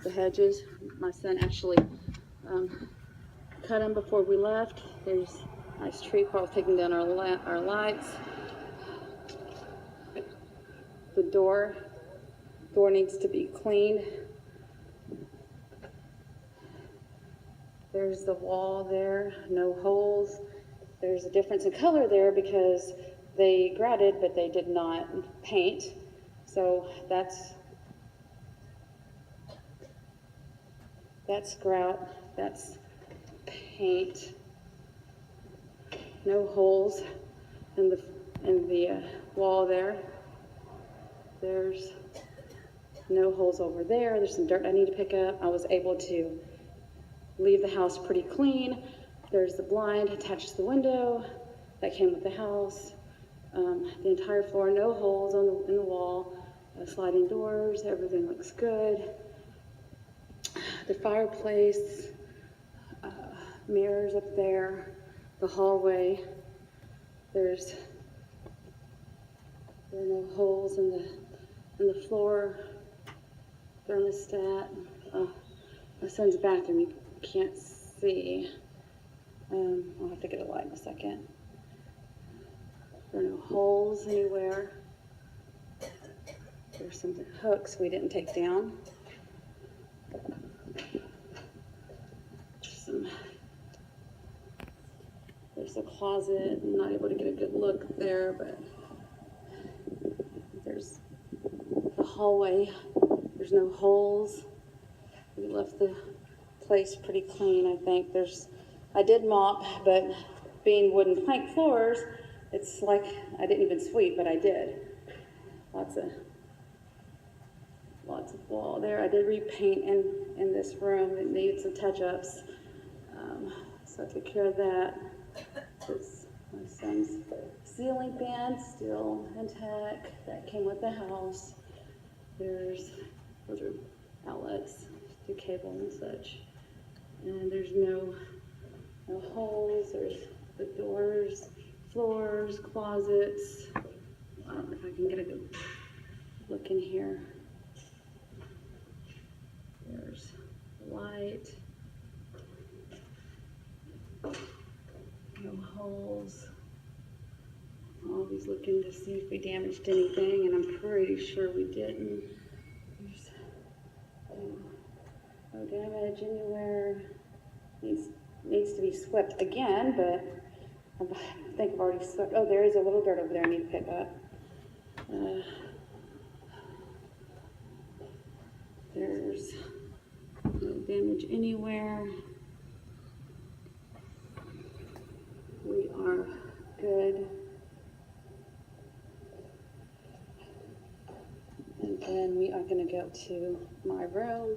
the hedges. My son actually cut them before we left. There's a nice tree while I was taking down our lights. The door needs to be cleaned. There's the wall there, no holes. There's a difference in color there because they grouted, but they did not paint. So that's grout, that's paint. No holes in the wall there. There's no holes over there. There's some dirt I need to pick up. I was able to leave the house pretty clean. There's the blind attached to the window that came with the house. The entire floor, no holes in the wall, sliding doors, everything looks good. The fireplace, mirrors up there, the hallway. There are no holes in the floor. Thermostat. My son's bathroom, you can't see. I'll have to get a light in a second. There are no holes anywhere. There's some hooks we didn't take down. There's a closet. I'm not able to get a good look there, but there's the hallway. There's no holes. We left the place pretty clean, I think. I did mop, but being wooden plank floors, it's like I didn't even sweep, but I did. Lots of wall there. I did repaint in this room. It needed some touch-ups, so I took care of that. There's my son's ceiling fan, still intact. That came with the house. Those are outlets to cable and such. And there's no holes. There's the doors, floors, closets. I don't know if I can get a good look in here. There's light. No holes. Always looking to see if we damaged anything, and I'm pretty sure we didn't. There's no damage anywhere. Needs to be swept again, but I think I've already swept. Oh, there is a little dirt over there I need to pick up. There's no damage anywhere. We are good. And then we are going to go to my room.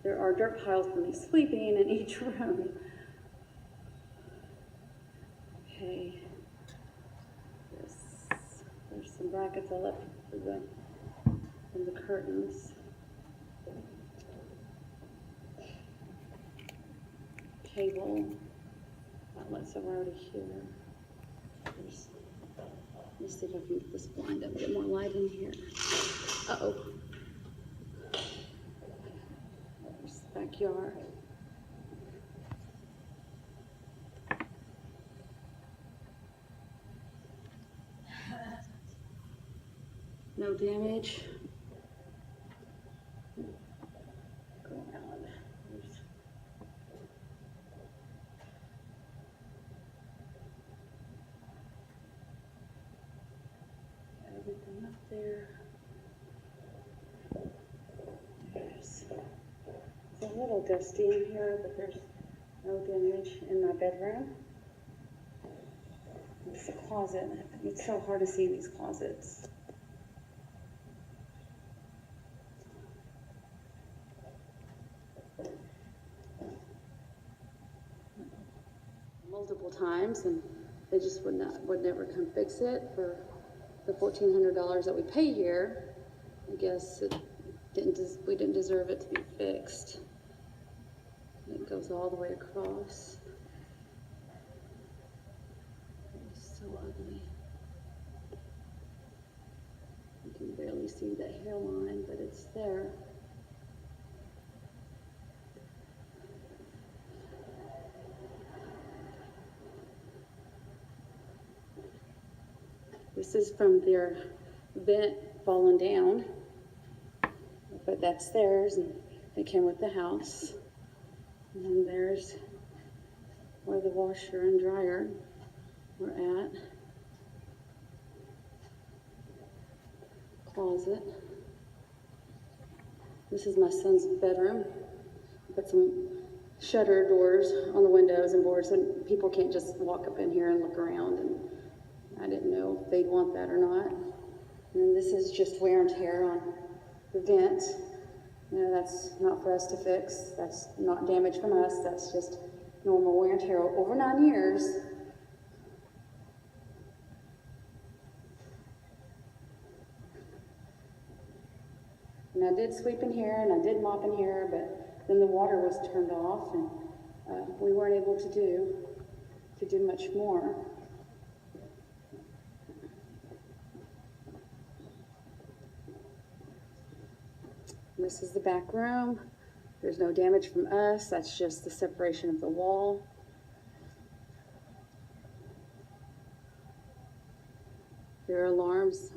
There are dirt piles for me sleeping in each room. Okay. There's some brackets I left from the curtains. Cable. Outlets are already here. Let me see if I can get this blind up, get more light in here. Uh-oh. There's the backyard. No damage. Go around. There's everything up there. It's a little dusty in here, but there's no damage in my bedroom. It's a closet. It's so hard to see these closets. Multiple times, and they just would never come fix it for the $1,400 that we pay here. I guess we didn't deserve it to be fixed. And it goes all the way across. It's so ugly. You can barely see that hairline, but it's there. This is from their vent falling down, but that's theirs, and it came with the house. And then there's where the washer and dryer were at. Closet. This is my son's bedroom. Put some shutter doors on the windows and boards so people can't just walk up in here and look around, and I didn't know if they'd want that or not. And then this is just wear and tear on the vent. You know, that's not for us to fix. That's not damage from us. That's just normal wear and tear over 9 years. And I did sweep in here and I did mop in here, but then the water was turned off and we weren't able to do much more. And this is the back room. There's no damage from us. That's just the separation of the wall. Their alarms,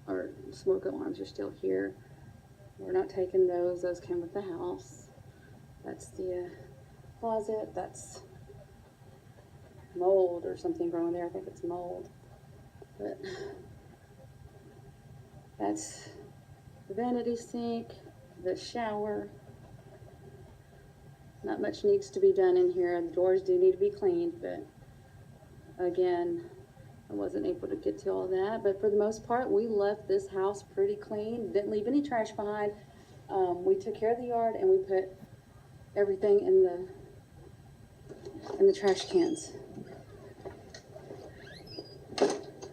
or smoke alarms, are still here. We're not taking those. Those came with the house. That's the closet. That's mold or something growing there. I think it's mold. But that's the vanity sink, the shower. Not much needs to be done in here. The doors do need to be cleaned, but again, I wasn't able to get to all that. But for the most part, we left this house pretty clean. Didn't leave any trash behind. We took care of the yard and we put everything in the trash cans.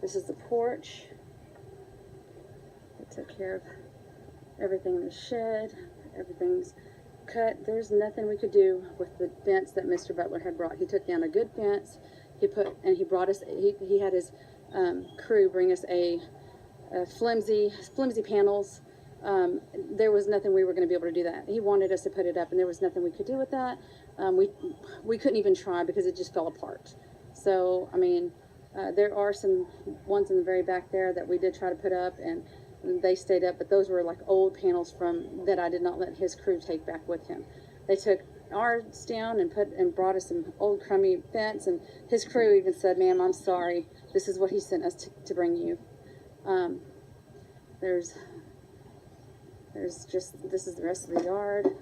This is the porch. We took care of everything in the shed. Everything's cut. There's nothing we could do with the fence that Mr. Butler had brought. He took down a good fence. He brought us. He had his crew bring us a flimsy panels. There was nothing we were going to be able to do that. He wanted us to put it up, and there was nothing we could do with that. We couldn't even try because it just fell apart. So I mean, there are some ones in the very back there that we did try to put up, and they stayed up, but those were like old panels from that I did not let his crew take back with him. They took ours down and brought us some old crummy fence, and his crew even said, "Ma'am, I'm sorry. This is what he sent us to bring you." There's just, this is the rest of the yard.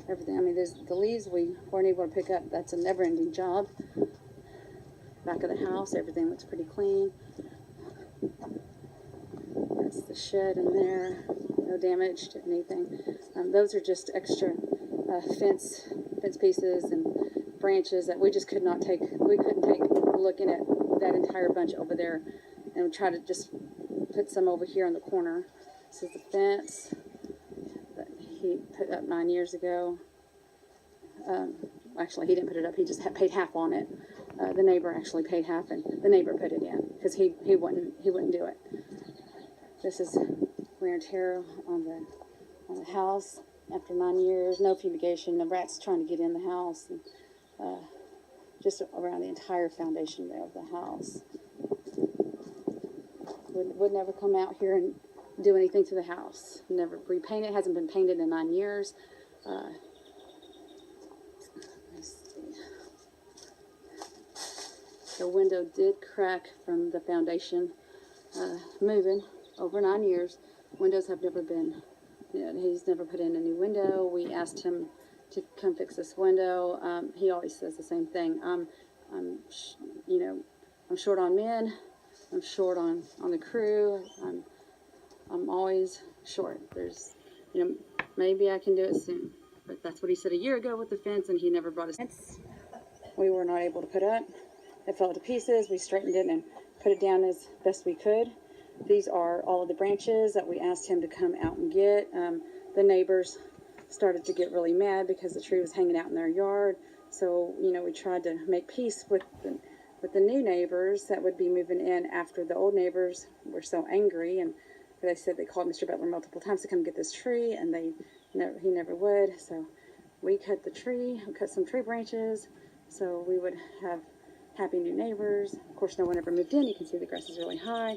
Everything. I mean, there's the leaves we weren't able to pick up. That's a never-ending job. Back of the house, everything looks pretty clean. That's the shed in there. No damage to anything. Those are just extra fence pieces and branches that we just could not take. We couldn't take looking at that entire bunch over there, and try to just put some over here in the corner. This is the fence that he put up 9 years ago. Actually, he didn't put it up. He just paid half on it. The neighbor actually paid half, and the neighbor put it in because he wouldn't do it. This is wear and tear on the house after 9 years. No fumigation. The rats trying to get in the house, and just around the entire foundation there of the house. Would never come out here and do anything to the house. Never repaint it. Hasn't been painted in 9 years. Let's see. The window did crack from the foundation moving over 9 years. Windows have never been, he's never put in a new window. We asked him to come fix this window. He always says the same thing. I'm short on men. I'm short on the crew. I'm always short. There's, maybe I can do it soon. But that's what he said a year ago with the fence, and he never brought his fence. We were not able to put up. It fell to pieces. We straightened it and put it down as best we could. These are all of the branches that we asked him to come out and get. The neighbors started to get really mad because the tree was hanging out in their yard. So, we tried to make peace with the new neighbors that would be moving in after the old neighbors were so angry. And they said they called Mr. Butler multiple times to come get this tree, and he never would. So we cut the tree, we cut some tree branches so we would have happy new neighbors. Of course, no one ever moved in. You can see the grass is really high.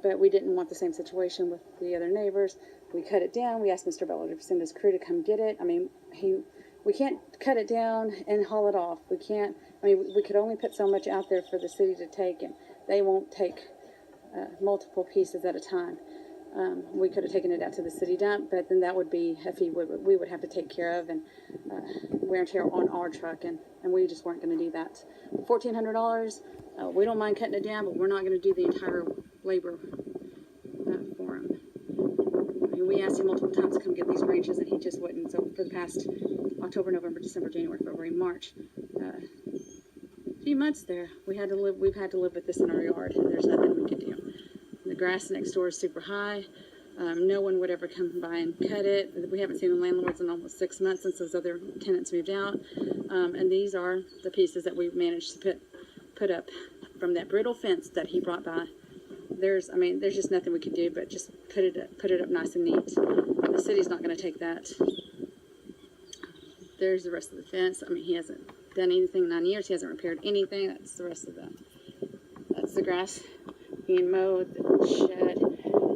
but we didn't want the same situation with the other neighbors. We cut it down. We asked Mr. Butler to send his crew to come get it. I mean, we can't cut it down and haul it off. We can't, I mean, we could only put so much out there for the city to take, and they won't take multiple pieces at a time. We could have taken it out to the city dump, but then that would be a fee we would have to take care of, and wear and tear on our truck, and we just weren't going to do that. $1,400, we don't mind cutting it down, but we're not going to do the entire labor for him. I mean, we asked him multiple times to come get these branches, and he just wouldn't. So for the past October, November, December, January, February, March, a few months there, we've had to live with this in our yard, and there's nothing we could do. The grass next door is super high. No one would ever come by and cut it. We haven't seen the landlords in almost 6 months since those other tenants moved out. And these are the pieces that we've managed to put up from that brittle fence that he brought by. There's just nothing we could do but just put it up nice and neat. The city's not going to take that. There's the rest of the fence. I mean, he hasn't done anything in 9 years. He hasn't repaired anything. That's the rest of that's the grass being mowed, the shed.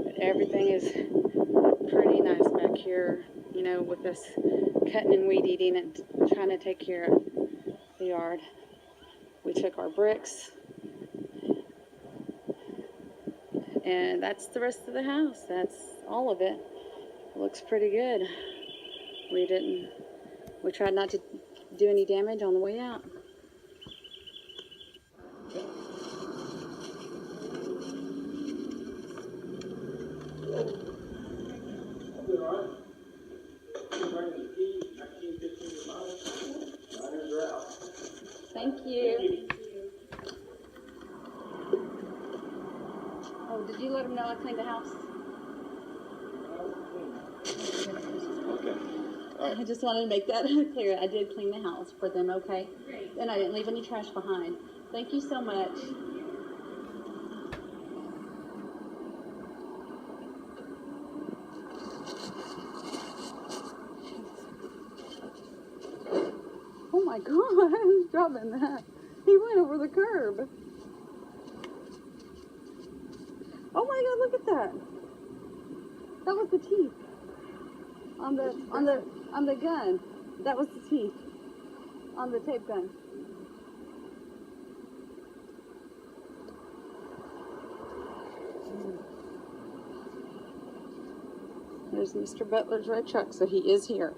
But everything is pretty nice back here, you know, with us cutting and weed eating and trying to take care of the yard. We took our bricks, and that's the rest of the house. That's all of it. It looks pretty good. We tried not to do any damage on the way out. Thank you. Oh, did you let them know I cleaned the house? Okay. All right. I just wanted to make that clear. I did clean the house for them, okay? Great. And I didn't leave any trash behind. Thank you so much. Oh my God, he's dropping that. He went over the curb. Oh my God, look at that. That was the teeth. On the gun. That was the teeth. On the tape gun. There's Mr. Butler's red truck, so he is here.